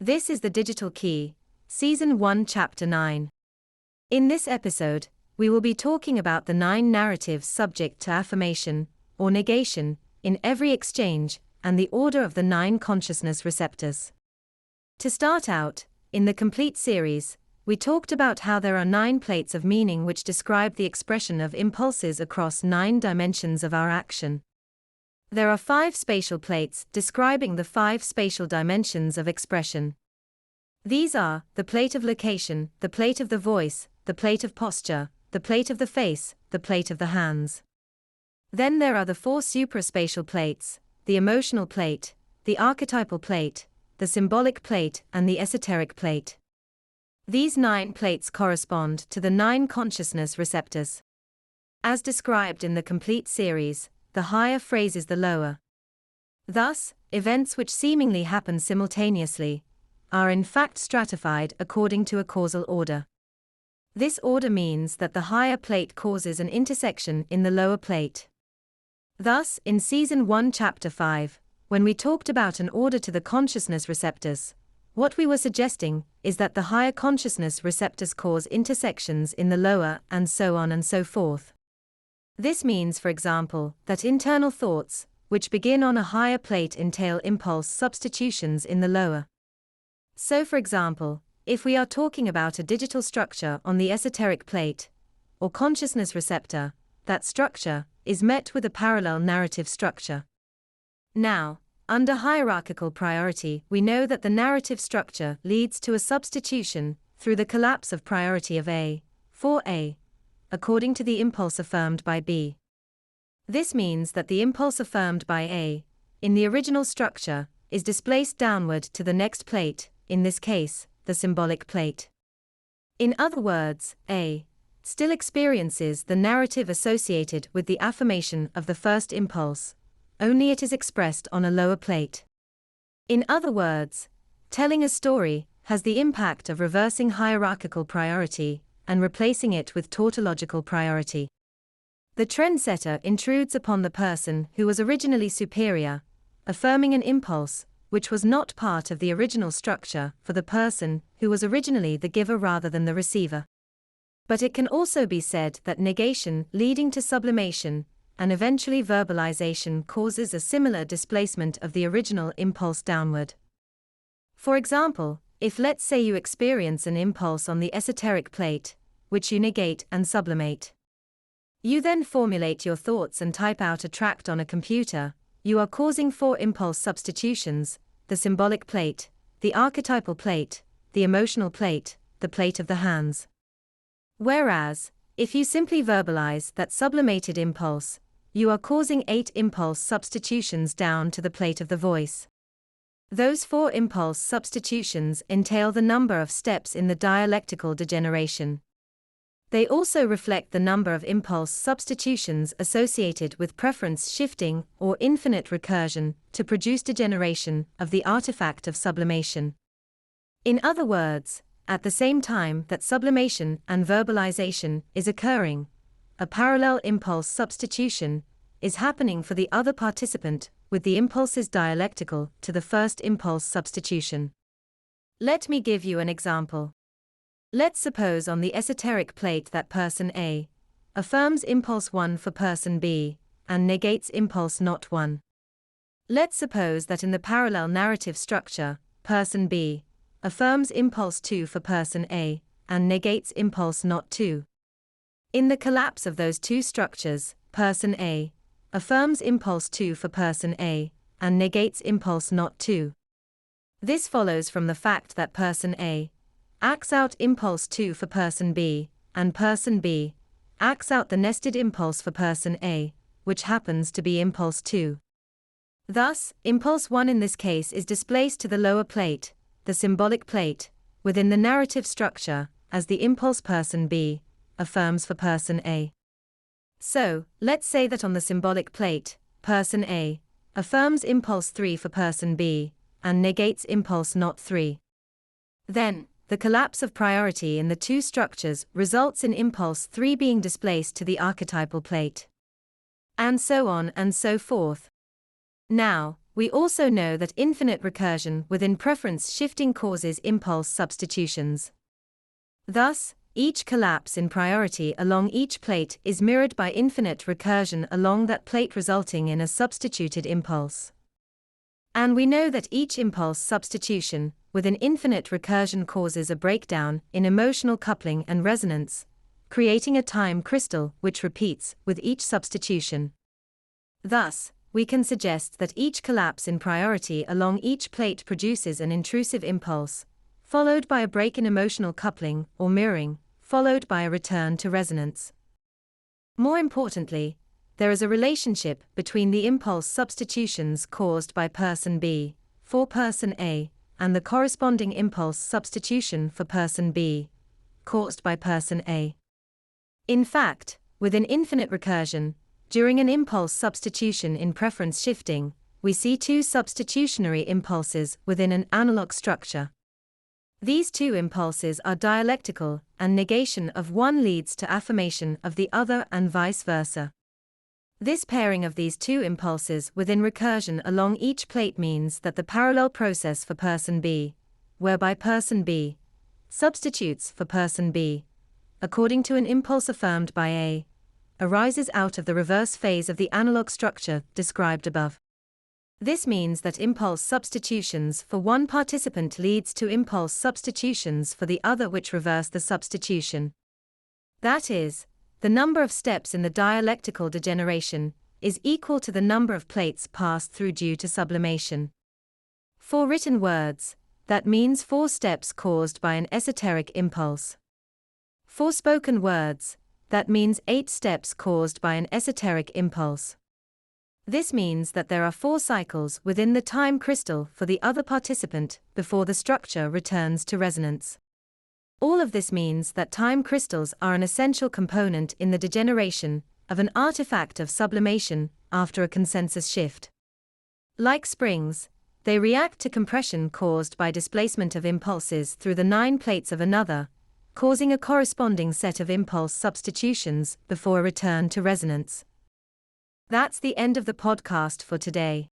This is The Digital Key, Season 1, Chapter 9. In this episode, we will be talking about the 9 narratives subject to affirmation, or negation, in every exchange, and the order of the 9 consciousness receptors. To start out, in the complete series, we talked about how there are 9 plates of meaning which describe the expression of impulses across 9 dimensions of our action. There are 5 spatial plates describing the 5 spatial dimensions of expression. These are the plate of location, the plate of the voice, the plate of posture, the plate of the face, the plate of the hands. Then there are the 4 supraspatial plates, the emotional plate, the archetypal plate, the symbolic plate, and the esoteric plate. These 9 plates correspond to the 9 consciousness receptors. As described in the complete series, the higher phrases the lower. Thus, events which seemingly happen simultaneously are in fact stratified according to a causal order. This order means that the higher plate causes an intersection in the lower plate. Thus, in Season 1, Chapter 5, when we talked about an order to the consciousness receptors, what we were suggesting is that the higher consciousness receptors cause intersections in the lower, and so on and so forth. This means, for example, that internal thoughts, which begin on a higher plate, entail impulse substitutions in the lower. So, for example, if we are talking about a digital structure on the esoteric plate, or consciousness receptor, that structure is met with a parallel narrative structure. Now, under hierarchical priority, we know that the narrative structure leads to a substitution through the collapse of priority of A, for A, according to the impulse affirmed by B. This means that the impulse affirmed by A, in the original structure, is displaced downward to the next plate, in this case, the symbolic plate. In other words, A still experiences the narrative associated with the affirmation of the first impulse, only it is expressed on a lower plate. In other words, telling a story has the impact of reversing hierarchical priority and replacing it with tautological priority. The trendsetter intrudes upon the person who was originally superior, affirming an impulse which was not part of the original structure for the person who was originally the giver rather than the receiver. But it can also be said that negation leading to sublimation and eventually verbalization causes a similar displacement of the original impulse downward. For example, if let's say you experience an impulse on the esoteric plate, which you negate and sublimate. You then formulate your thoughts and type out a tract on a computer, you are causing 4 impulse substitutions: the symbolic plate, the archetypal plate, the emotional plate, the plate of the hands. Whereas, if you simply verbalize that sublimated impulse, you are causing 8 impulse substitutions down to the plate of the voice. Those 4 impulse substitutions entail the number of steps in the dialectical degeneration. They also reflect the number of impulse substitutions associated with preference shifting or infinite recursion to produce degeneration of the artifact of sublimation. In other words, at the same time that sublimation and verbalization is occurring, a parallel impulse substitution is happening for the other participant, with the impulses dialectical to the first impulse substitution. Let me give you an example. Let's suppose on the esoteric plate that person A affirms impulse 1 for person B and negates impulse not 1. Let's suppose that in the parallel narrative structure, person B affirms impulse 2 for person A and negates impulse not 2. In the collapse of those 2 structures, person A affirms impulse 2 for person A and negates impulse not 2. This follows from the fact that person A acts out impulse 2 for person B, and person B acts out the nested impulse for person A, which happens to be impulse 2. Thus, impulse 1 in this case is displaced to the lower plate, the symbolic plate, within the narrative structure, as the impulse person B affirms for person A. So, let's say that on the symbolic plate, person A affirms impulse 3 for person B, and negates impulse not 3. Then, the collapse of priority in the 2 structures results in impulse 3 being displaced to the archetypal plate. And so on and so forth. Now, We also know that infinite recursion within preference shifting causes impulse substitutions. Thus, each collapse in priority along each plate is mirrored by infinite recursion along that plate, resulting in a substituted impulse. And we know that each impulse substitution within infinite recursion causes a breakdown in emotional coupling and resonance, creating a time crystal which repeats with each substitution. Thus, we can suggest that each collapse in priority along each plate produces an intrusive impulse, followed by a break in emotional coupling or mirroring, followed by a return to resonance. More importantly, there is a relationship between the impulse substitutions caused by person B for person A and the corresponding impulse substitution for person B caused by person A. In fact, within infinite recursion, during an impulse substitution in preference shifting, we see two substitutionary impulses within an analog structure. These two impulses are dialectical, and negation of one leads to affirmation of the other and vice versa. This pairing of these two impulses within recursion along each plate means that the parallel process for person B, whereby person B substitutes for person B, according to an impulse affirmed by A, arises out of the reverse phase of the analog structure described above. This means that impulse substitutions for one participant leads to impulse substitutions for the other which reverse the substitution. That is, the number of steps in the dialectical degeneration is equal to the number of plates passed through due to sublimation. For written words, that means 4 steps caused by an esoteric impulse. For spoken words, that means 8 steps caused by an esoteric impulse. This means that there are 4 cycles within the time crystal for the other participant before the structure returns to resonance. All of this means that time crystals are an essential component in the degeneration of an artifact of sublimation after a consensus shift. Like springs, they react to compression caused by displacement of impulses through the 9 plates of another, causing a corresponding set of impulse substitutions before a return to resonance. That's the end of the podcast for today.